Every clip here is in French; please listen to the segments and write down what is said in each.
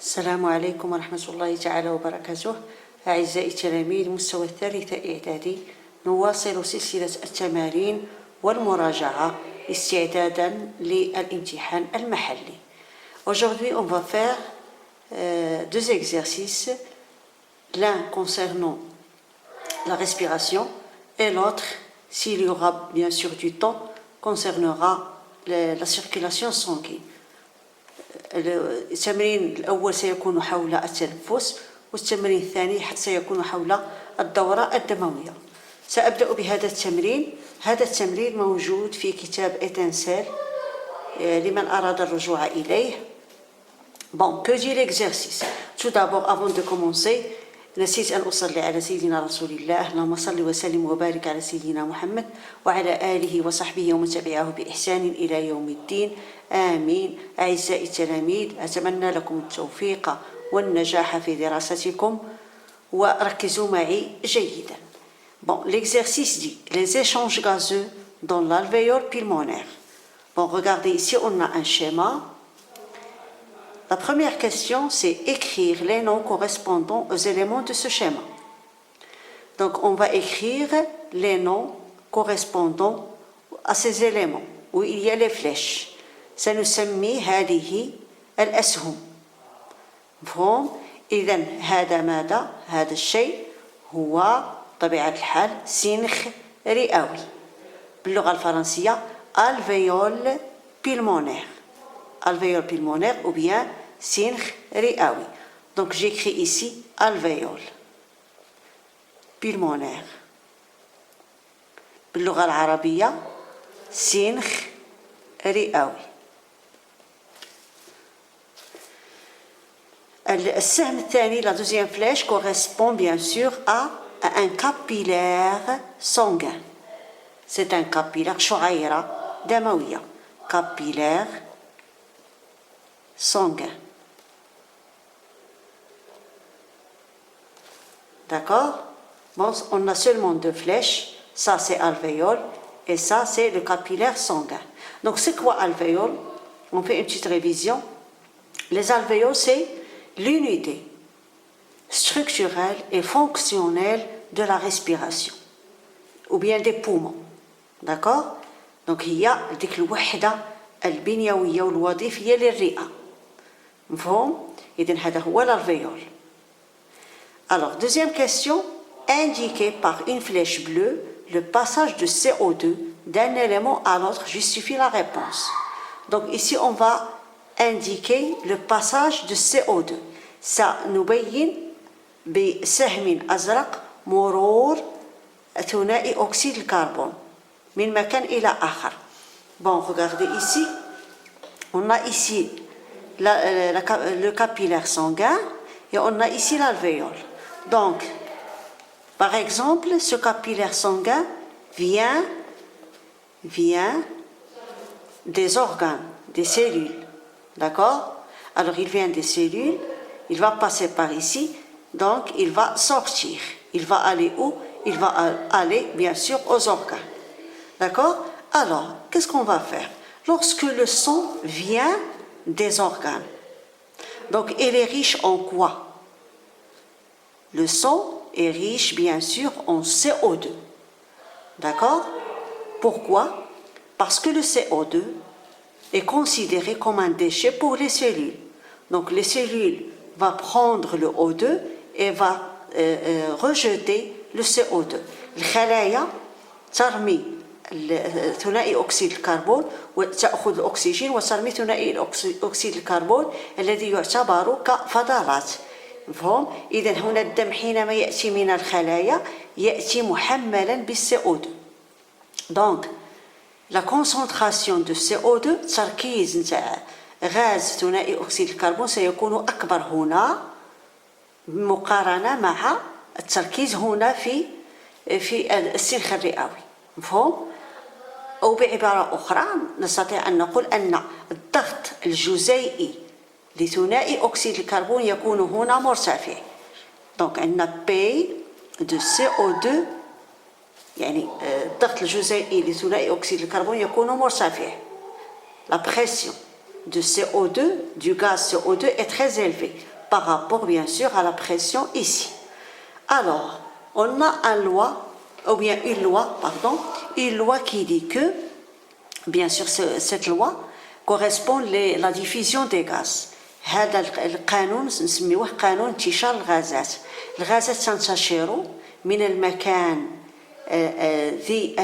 السلام عليكم ورحمة الله تعالى وبركاته. أعزائي التلاميذ مستوى الثالثة إعدادي، نواصل سلسلة التمارين والمراجعة استعدادا للامتحان المحلي. Aujourd'hui, on va faire deux exercices, l'un concernant la respiration et l'autre, s'il y aura bien sûr du temps, concernera la circulation sanguine. التمرين الأول سيكون حول التنفس، والتمرين الثاني سيكون حول الدورة الدموية. سأبدأ بهذا التمرين. هذا التمرين موجود في كتاب إتنسال لمن أراد الرجوع إليه. Bon, que dit l'exercice? Tout d'abord, avant de commencer, نسيت أن أصلي على سيدنا رسول الله. اللهم صل وسلم وبارك على سيدنا محمد وعلى آله وصحبه ومن تبعه بإحسان إلى يوم الدين. آمين. أعزائي التلاميذ، أتمنى لكم التوفيق والنجاح في دراستكم وركزوا معي جيدا. Bon, l'exercice dit les échanges gazeux dans l'alvéole pulmonaire. Bon, regardez ici, on a un schéma. La première question, c'est écrire les noms correspondant aux éléments de ce schéma. Donc, on va écrire les noms correspondant à ces éléments où il y a les flèches. سنسمي هذه الأسهم. مفهوم؟ إذن هذا ماذا؟ هذا الشيء هو طبيعة الحال سنخ رئوي. باللغة الفرنسية alvéole pulmonaire. Alvéole pulmonaire ou bien سنخ رئوي. Donc j'écris ici alvéole pulmonaire. باللغة العربية سنخ رئوي. السهم الثاني, la deuxième flèche, correspond bien sûr à un capillaire sanguin. C'est un capillaire شعيرة دموية. Capillaire sanguin. D'accord? Bon, on a seulement deux flèches. Ça c'est alvéole et ça c'est le capillaire sanguin. Donc c'est quoi alvéole? On fait une petite révision. Les alvéoles, c'est l'unité structurelle et fonctionnelle de la respiration ou bien des poumons. D'accord? Donc il y a ديك الوحدة البنيوية والوظيفية للرئة. مفهوم؟ إذن هذا هو l'alvéole. Alors, deuxième question, indiquer par une flèche bleue le passage de CO2 d'un élément à l'autre justifie la réponse. Donc ici, on va indiquer le passage de CO2. سنبين بسهم أزرق مرور ثنائي أكسيد الكربون من مكان إلى آخر. Bon, regardez ici. On a ici le capillaire sanguin et on a ici l'alvéole. Donc, par exemple, ce capillaire sanguin vient des organes, des cellules. D'accord? Alors, il vient des cellules, il va passer par ici, donc il va sortir. Il va aller où? Il va aller, bien sûr, aux organes. D'accord? Alors, qu'est-ce qu'on va faire? Lorsque le sang vient des organes, donc il est riche en quoi? Le sang est riche, bien sûr, en CO2. D'accord? Pourquoi? Parce que le CO2 est considéré comme un déchet pour les cellules. Donc les cellules vont prendre le O2 et vont rejeter le CO2. الخلايا ترمي ثنائي أكسيد الكربون وتأخذ الأكسجين وترمي ثنائي أكسيد الكربون الذي يعتبر كفضلات. مفهوم؟ إذن هنا الدم حينما يأتي من الخلايا يأتي محملا بالCO2. Donc la concentration de CO2 تركيز نتاع غاز ثنائي أكسيد الكربون سيكون أكبر هنا مقارنة مع التركيز هنا في السنخ الرئوي. مفهوم؟ أو بعبارة أخرى نستطيع أن نقول أن الضغط الجزيئي لثنائي أكسيد الكربون يكون هنا مرتفع. Donc عندنا P de CO2 يعني الضغط الجزيئي لثنائي أكسيد الكربون يكون مرتفع. La pression de CO2, du gaz CO2 est très élevée. par rapport bien sûr à la pression ici. Alors, on a une loi qui dit que, bien sûr, cette loi correspond à la diffusion des gaz. هذا القانون نسميوه قانون انتشار الغازات. الغازات تنتشر من المكان ذي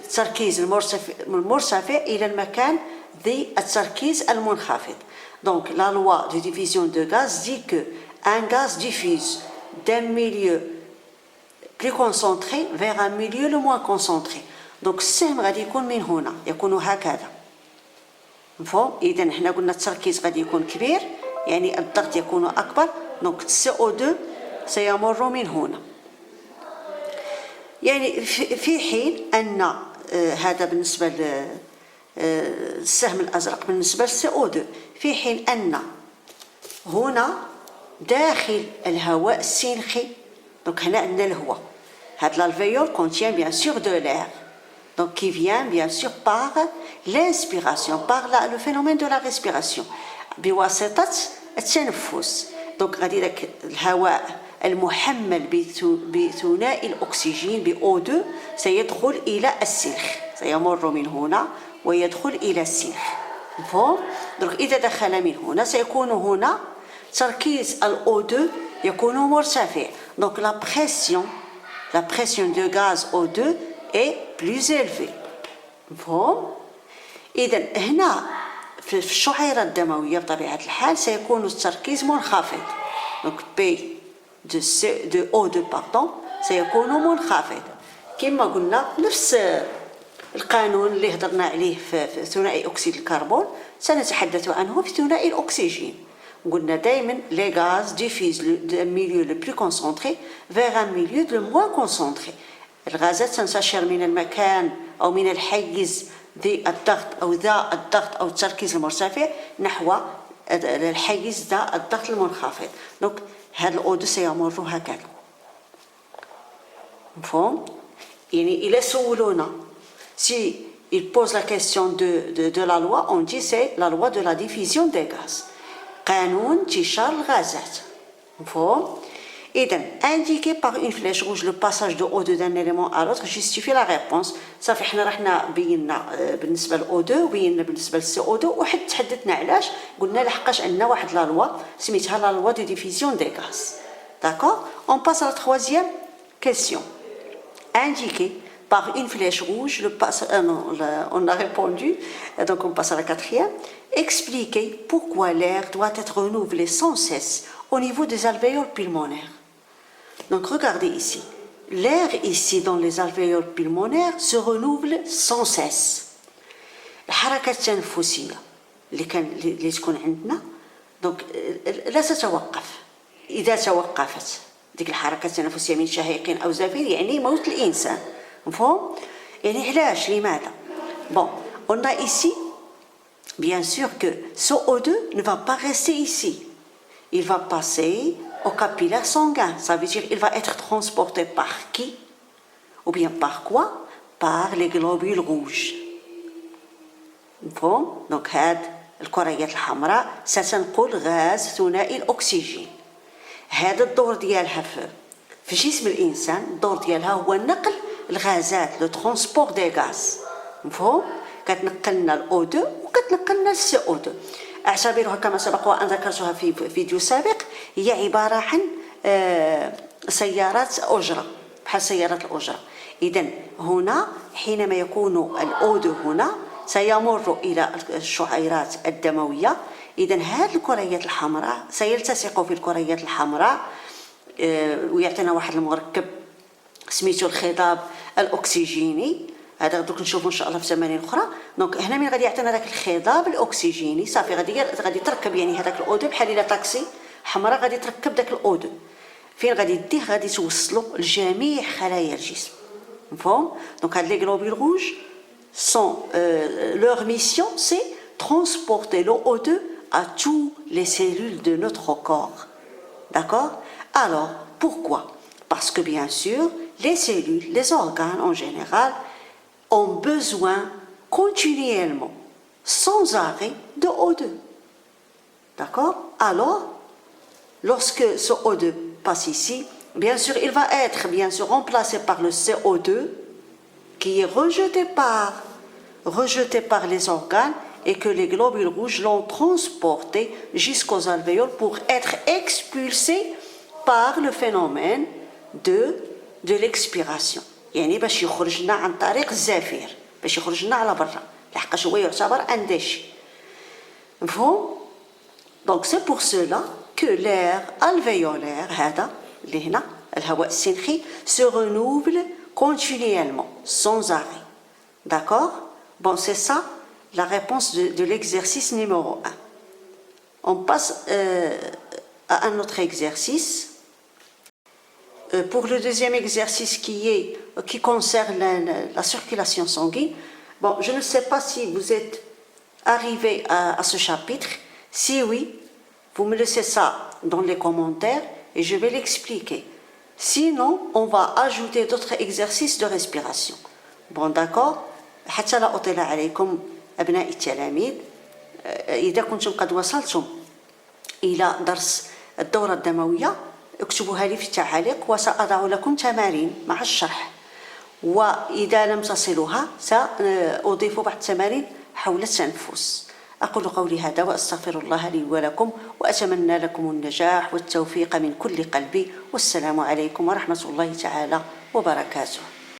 التركيز المرتفع إلى المكان ذي التركيز المنخفض. Donc la loi de division de gaz dit que un gaz diffuse d'un milieu plus concentré vers un milieu le moins concentré. Donc السهم غادي يكون من هنا يكون هكذا. مفهوم؟ إذا حنا قلنا التركيز غادي يكون كبير يعني الضغط يكون أكبر. دونك CO2 سيمر من هنا. يعني في حين أن هذا بالنسبة للسهم الأزرق بالنسبة للCO2 في حين أن هنا داخل الهواء السنخي. دونك هنا عندنا الهواء. هاد l'alvéole contient bien sûr de l'air. Donc qui vient bien sûr par l'inspiration, par le phénomène de la respiration بواسطة التنفس. donc غادي داك الهواء المحمل بثنائي الأكسجين ب O2 سيدخل إلى السلخ، سيمر من هنا ويدخل إلى السلخ. مفهوم؟ donc إذا دخل من هنا سيكون هنا تركيز O2 يكون مرتفع. donc la pression de gaz O2 est plus élevée. مفهوم؟ إذا هنا في الشعيرة الدموية بطبيعة الحال سيكون التركيز منخفض. donc P de O2 سيكون منخفض. كما قلنا نفس القانون اللي هضرنا عليه في ثنائي أكسيد الكربون سنتحدث عنه في ثنائي الأكسجين. قلنا دائما les gaz diffusent d'un milieu le plus concentré vers un milieu le moins concentré. الغازات تنتشر من المكان أو من الحيز ذي الضغط أو ذا الضغط أو التركيز المرتفع نحو الحيز ذا الضغط المنخفض. donc هذا الأو2 سيمر هكذا. مفهوم؟ يعني إلا سولونا si il pose la question de la loi on dit c'est la loi de la diffusion des gaz. قانون انتشار الغازات. مفهوم؟ إذن indiqué par une flèche rouge le passage de O2 d'un élément à l'autre justifie la réponse. صافي حنا رحنا بينا بالنسبة ل O2 وبينا بالنسبة ل CO2 وحد تحدثنا علاش قلنا لحقاش عندنا واحد لا لوا سميتها la loi de division des gaz. D'accord? On passe à la troisième question. Indiqué par une flèche rouge le passage... on a répondu, donc on passe à la quatrième. Expliquer pourquoi l'air doit être renouvelé sans cesse au niveau des alvéoles pulmonaires. Donc regardez ici, l'air ici dans les alvéoles pulmonaires se renouvelle sans cesse. الحركة التنفسية اللي تكون عندنا donc لا تتوقف. إذا توقفت ديك الحركة التنفسية من شهيق أو زفير يعني موت الإنسان. مفهوم؟ يعني علاش لماذا؟ Bon, on a ici bien sûr que ce O2 ne va pas rester ici. Il va passer au capillaire sanguin. Ça veut dire qu'il va être transporté par qui? Ou bien par quoi? Par les globules rouges. مفهوم؟ donc هاد الكريات الحمراء ستنقل غاز ثنائي الأكسجين. هذا الدور ديالها في جسم الإنسان الدور ديالها هو نقل الغازات لو ترونسبور دي غاز. مفهوم؟ كتنقلنا الأو2 وكتنقلنا الCO2. اعتبرها كما سبق وأن ذكرتها في فيديو سابق هي عبارة عن سيارات أجرة بحال سيارات الأجرة. إذن هنا حينما يكون الأو2 هنا سيمر إلى الشعيرات الدموية. إذن هذه الكريات الحمراء سيلتصق في الكريات الحمراء ويعطينا واحد المركب سميتو الخضاب الأكسجيني. هذا دوك نشوفوا ان شاء الله في تمارين اخرى. دونك هنا من غادي يعطينا داك الخضاب الاكسجيني صافي غادي تركب يعني هذاك الأو2 بحال الى طاكسي حمراء غادي تركب داك الأو2 فين غادي يديه غادي توصلو لجميع خلايا الجسم. مفهوم؟ دونك هاد لي globules rouges sont leur mission c'est transporter l'O2 à toutes les cellules de notre corps. D'accord? Alors pourquoi? Parce que bien sûr les cellules, les organes en général ont besoin continuellement, sans arrêt, de O2. D'accord? Alors, lorsque ce O2 passe ici, bien sûr, il va être bien sûr remplacé par le CO2 qui est rejeté par les organes et que les globules rouges l'ont transporté jusqu'aux alvéoles pour être expulsé par le phénomène de l'expiration. يعني باش يخرج لنا عن طريق الزفير، باش يخرج لنا على برا، لحقاش هو يعتبر اندشي. مفهوم؟ Donc c'est pour cela que l'air alvéolaire هذا اللي هنا الهواء السنخي se renouvelle continuellement, sans arrêt. D'accord? Bon, c'est ça la réponse de l'exercice numéro 1. On passe à un autre exercice. Pour le deuxième exercice qui concerne la circulation sanguine, bon, je ne sais pas si vous êtes arrivé à ce chapitre. Si oui, vous me laissez ça dans les commentaires et je vais l'expliquer. Sinon, on va ajouter d'autres exercices de respiration. Bon, d'accord? حتى لا أطيل عليكم أبناء التلاميذ، إذا كنتم قد وصلتم إلى درس الدورة الدموية اكتبوها لي في التعاليق وسأضع لكم تمارين مع الشرح، وإذا لم تصلوها سأضيف بعض التمارين حول التنفس. أقول قولي هذا وأستغفر الله لي ولكم وأتمنى لكم النجاح والتوفيق من كل قلبي، والسلام عليكم ورحمة الله تعالى وبركاته.